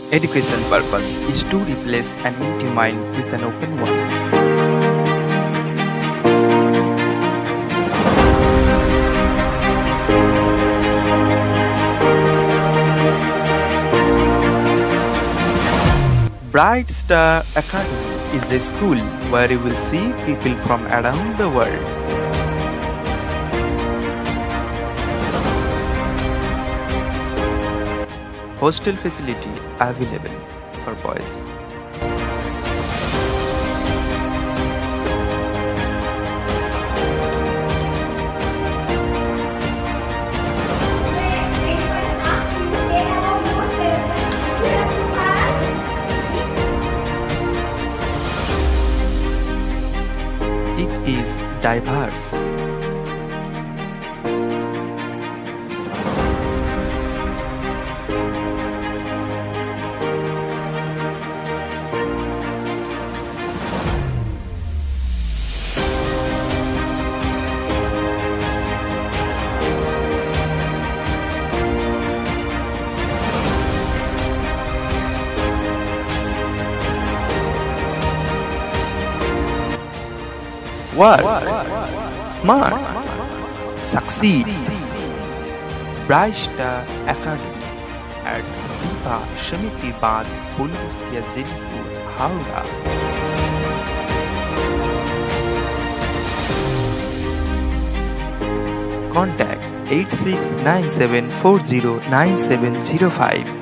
Education purpose is to replace an empty mind with an open one. Bright Star Academy is a school where you will see people from around the world. Hostel facility available for boys. It is diverse. Work, smart, succeed. Bright Star Academy at Deepa Shamiti Bagh, Pulkustia, Zinpur, Howrah. Contact 8697409705.